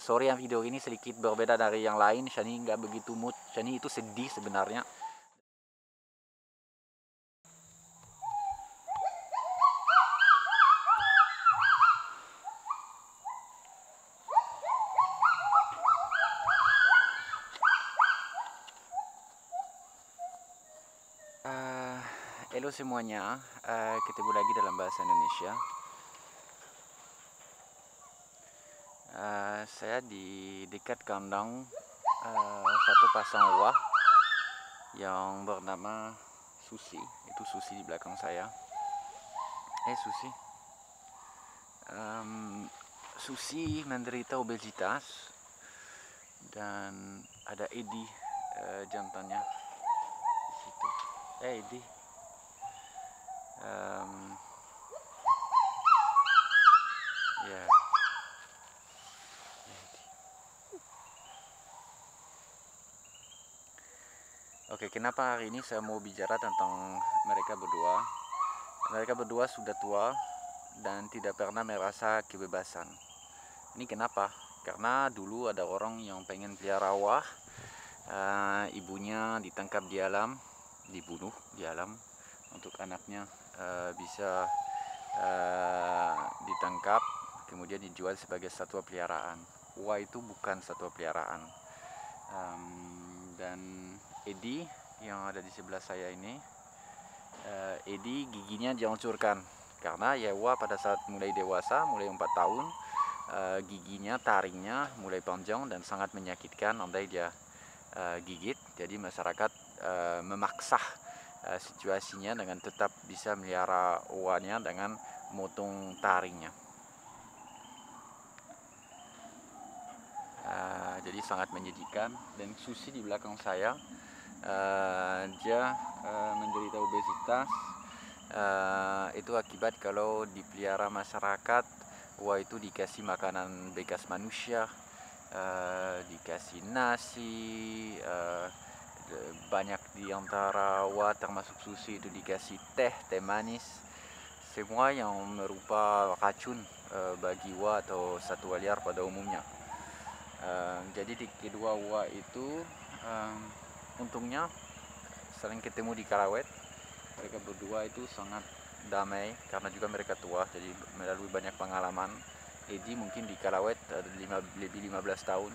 sorry yang video ini sedikit berbeda dari yang lain. Shani nggak begitu mood, Shani itu sedih sebenarnya. Halo semuanya, ketemu lagi dalam bahasa Indonesia. Saya di dekat kandang satu pasang wah yang bernama Susi. Itu Susi di belakang saya. Susi. Susi menderita obesitas dan ada Edi jantannya di situ. Edi. Ya. Oke, kenapa hari ini saya mau bicara tentang mereka berdua? Mereka berdua sudah tua dan tidak pernah merasa kebebasan. Ini kenapa? Karena dulu ada orang yang pengen pelihara wah, ibunya ditangkap di alam, dibunuh di alam untuk anaknya bisa ditangkap, kemudian dijual sebagai satwa peliharaan. Wah itu bukan satwa peliharaan. Dan Edi yang ada di sebelah saya ini, Edi giginya dihancurkan karena ya wah pada saat mulai dewasa, mulai 4 tahun, giginya, taringnya mulai panjang dan sangat menyakitkan andai dia gigit. Jadi masyarakat memaksa situasinya dengan tetap bisa melihara wahnya dengan motong taringnya. Jadi sangat menyedihkan. Dan Susi di belakang saya, dia menderita obesitas. Itu akibat kalau dipelihara masyarakat, wah itu dikasih makanan bekas manusia, dikasih nasi, banyak diantara wah termasuk Susi itu dikasih teh manis, semua yang merupakan racun bagi wah atau satwa liar pada umumnya. Jadi di kedua wah itu untungnya sering ketemu di Karawet. Mereka berdua itu sangat damai karena juga mereka tua, jadi melalui banyak pengalaman. Edi mungkin di Karawet lebih 15 tahun,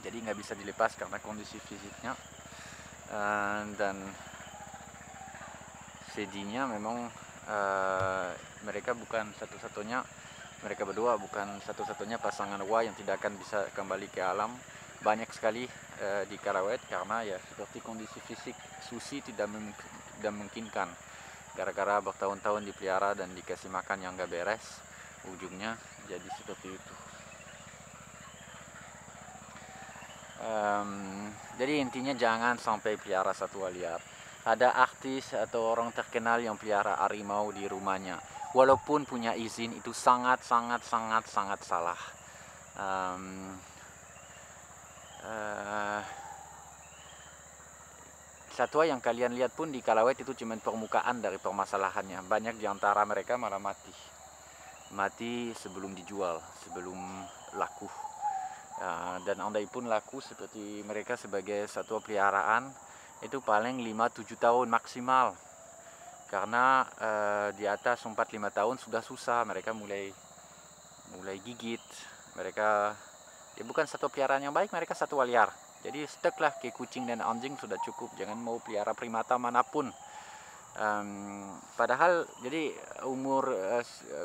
jadi nggak bisa dilepas karena kondisi fisiknya. Dan sedihnya memang mereka berdua bukan satu-satunya pasangan wah yang tidak akan bisa kembali ke alam. Banyak sekali di Karawet karena ya seperti kondisi fisik Susi tidak memungkinkan, gara-gara bertahun-tahun dipelihara dan dikasih makan yang gak beres, ujungnya jadi seperti itu. Jadi intinya jangan sampai pelihara satwa liar. Ada artis atau orang terkenal yang pelihara harimau di rumahnya, walaupun punya izin, itu sangat salah. Satwa yang kalian lihat pun di Karawet itu cuma permukaan dari permasalahannya. Banyak di antara mereka malah mati sebelum dijual, sebelum laku. Dan andai pun laku seperti mereka sebagai satwa peliharaan, itu paling 5-7 tahun maksimal. Karena di atas 4-5 tahun sudah susah, mereka mulai gigit. Mereka ya bukan satwa peliharaan yang baik, mereka satwa liar. Jadi steklah ke kucing dan anjing sudah cukup, jangan mau pelihara primata manapun. Padahal jadi umur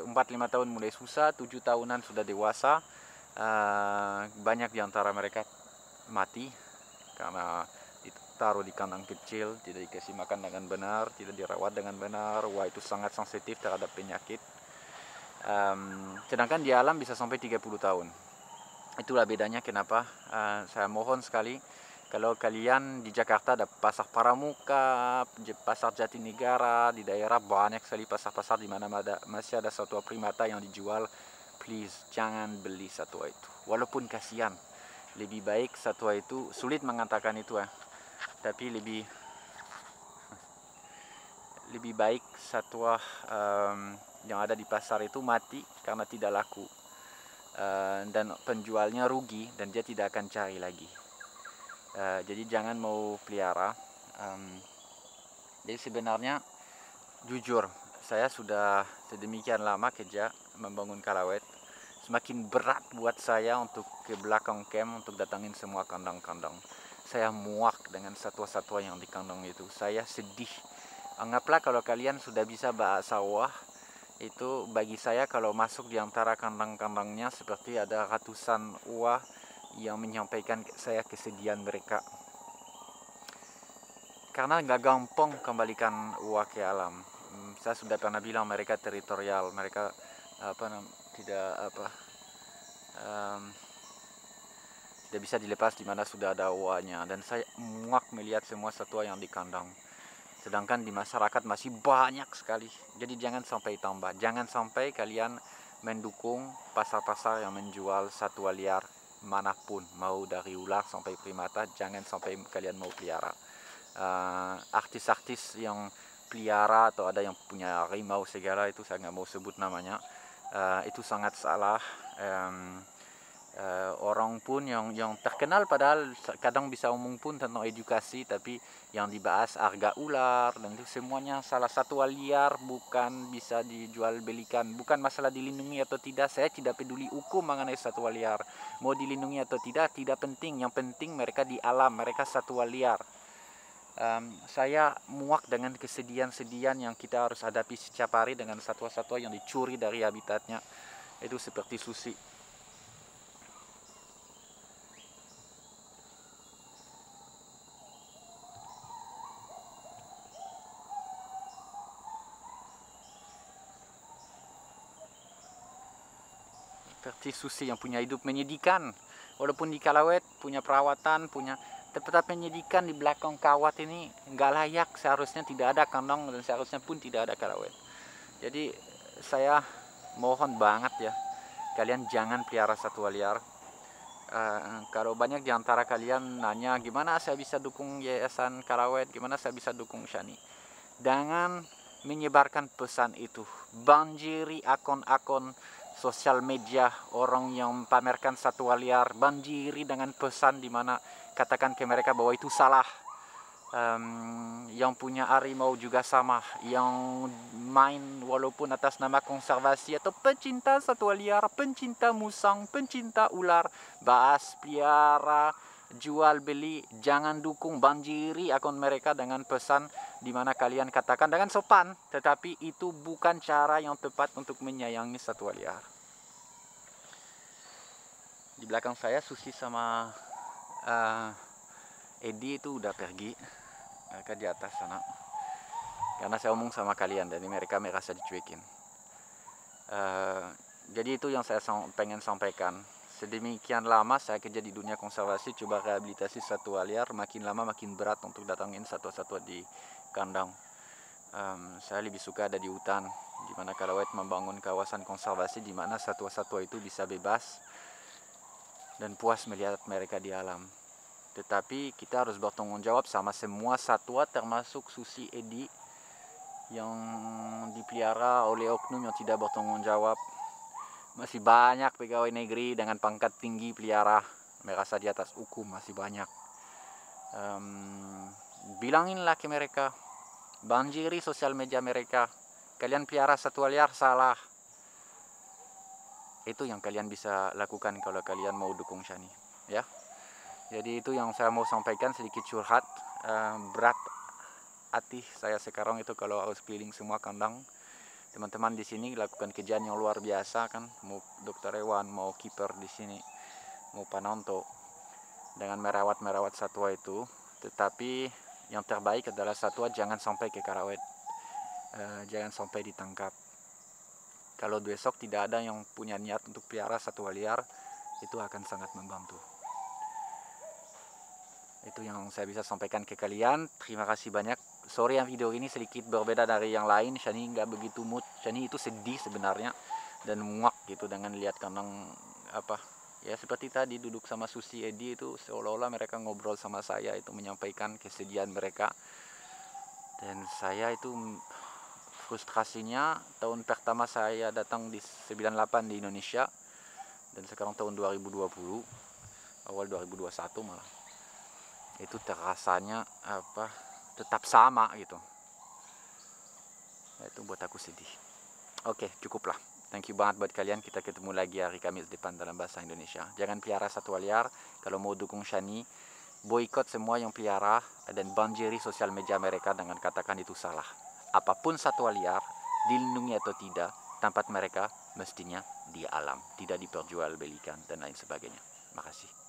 4-5 tahun mulai susah, 7 tahunan sudah dewasa. Banyak di antara mereka mati karena ditaruh di kandang kecil, tidak dikasih makan dengan benar, tidak dirawat dengan benar. Wah itu sangat sensitif terhadap penyakit. Sedangkan di alam bisa sampai 30 tahun. Itulah bedanya kenapa saya mohon sekali, kalau kalian di Jakarta ada pasar Pramuka, pasar Jatinegara, di daerah banyak sekali pasar-pasar di mana masih ada satwa primata yang dijual. Please jangan beli satwa itu, walaupun kasihan. Lebih baik satwa itu, sulit mengatakan itu tapi lebih baik satwa yang ada di pasar itu mati karena tidak laku, dan penjualnya rugi dan dia tidak akan cari lagi. Jadi jangan mau pelihara. Jadi sebenarnya jujur saya sudah sedemikian lama kerja membangun kalawet, semakin berat buat saya untuk ke belakang camp untuk datangin semua kandang-kandang. Saya muak dengan satwa-satwa yang di kandang itu. Saya sedih. Anggaplah kalau kalian sudah bisa bahasa wah, itu bagi saya kalau masuk di antara kandang-kandangnya seperti ada ratusan wah yang menyampaikan saya kesedihan mereka. Karena nggak gampang kembalikan wah ke alam. Saya sudah pernah bilang mereka teritorial, mereka tidak bisa dilepas di mana sudah ada wahnya. Dan saya muak melihat semua satwa yang di kandang. Sedangkan di masyarakat masih banyak sekali. Jadi jangan sampai tambah. Jangan sampai kalian mendukung pasar-pasar yang menjual satwa liar manapun, mau dari ular sampai primata. Jangan sampai kalian mau pelihara. Artis-artis yang pelihara atau ada yang punya harimau segala, itu saya nggak mau sebut namanya. Itu sangat salah. Orang pun yang terkenal padahal kadang bisa omong pun tentang edukasi, tapi yang dibahas harga ular dan itu semuanya salah. Satwa liar bukan bisa dijual belikan, bukan masalah dilindungi atau tidak. Saya tidak peduli hukum mengenai satwa liar, mau dilindungi atau tidak penting. Yang penting mereka di alam, mereka satwa liar. Saya muak dengan kesedihan-sedihan yang kita harus hadapi setiap hari dengan satwa-satwa yang dicuri dari habitatnya. Itu seperti susi. Seperti susi yang punya hidup menyedihkan. Walaupun di kalawet punya perawatan, punya tetap menyedihkan. Di belakang kawat ini nggak layak, seharusnya tidak ada kandang dan seharusnya pun tidak ada kalawet. Jadi saya mohon banget ya, kalian jangan pelihara satwa liar. Kalau banyak di antara kalian nanya gimana saya bisa dukung yayasan kalawet, gimana saya bisa dukung Shani, jangan menyebarkan pesan itu. Banjiri akun-akun sosial media orang yang pamerkan satwa liar, banjiri dengan pesan di mana katakan ke mereka bahwa itu salah. Yang punya harimau juga sama, yang main walaupun atas nama konservasi atau pencinta satwa liar, pencinta musang, pencinta ular, bahas, pelihara, jual beli, jangan dukung, banjiri akun mereka dengan pesan di mana kalian katakan dengan sopan, tetapi itu bukan cara yang tepat untuk menyayangi satwa liar. Di belakang saya Susi sama Edi itu udah pergi, mereka di atas sana. Karena saya omong sama kalian, dan mereka merasa dicuekin. Jadi itu yang saya pengen sampaikan. Sedemikian lama saya kerja di dunia konservasi, coba rehabilitasi satwa liar, makin lama makin berat untuk datangin satwa-satwa di kandang. Saya lebih suka ada di hutan, di mana kalawet membangun kawasan konservasi di mana satwa-satwa itu bisa bebas dan puas melihat mereka di alam. Tetapi kita harus bertanggung jawab sama semua satwa, termasuk Susi, Edi, yang dipelihara oleh oknum yang tidak bertanggung jawab. Masih banyak pegawai negeri dengan pangkat tinggi pelihara merasa di atas hukum, masih banyak. Bilanginlah ke mereka, banjiri sosial media mereka, kalian pelihara satwa liar salah. Itu yang kalian bisa lakukan kalau kalian mau dukung Shani, ya. Jadi itu yang saya mau sampaikan, sedikit curhat. Berat hati saya sekarang itu kalau harus keliling semua kandang. Teman-teman di sini lakukan kerjaan yang luar biasa kan, mau dokter hewan, mau kiper di sini, mau panonto, dengan merawat satwa itu. Tetapi yang terbaik adalah satwa jangan sampai ke kalawet, jangan sampai ditangkap. Kalau besok tidak ada yang punya niat untuk pelihara satwa liar, itu akan sangat membantu. Itu yang saya bisa sampaikan ke kalian. Terima kasih banyak. Sorry yang video ini sedikit berbeda dari yang lain. Shani nggak begitu mood. Shani itu sedih sebenarnya dan muak gitu dengan lihat kandang ya seperti tadi duduk sama Susi, Edi itu seolah-olah mereka ngobrol sama saya, itu menyampaikan kesedihan mereka. Dan saya itu frustrasinya tahun pertama saya datang di 98 di Indonesia, dan sekarang tahun 2020, awal 2021 malah, itu terasanya tetap sama gitu. Itu buat aku sedih. Oke, cukuplah. Thank you banget buat kalian. Kita ketemu lagi hari Kamis depan dalam bahasa Indonesia. Jangan pelihara satwa liar. Kalau mau dukung Shani, boikot semua yang pelihara dan banjiri sosial media mereka dengan katakan itu salah. Apapun satwa liar, dilindungi atau tidak, tempat mereka mestinya di alam, tidak diperjualbelikan dan lain sebagainya. Makasih.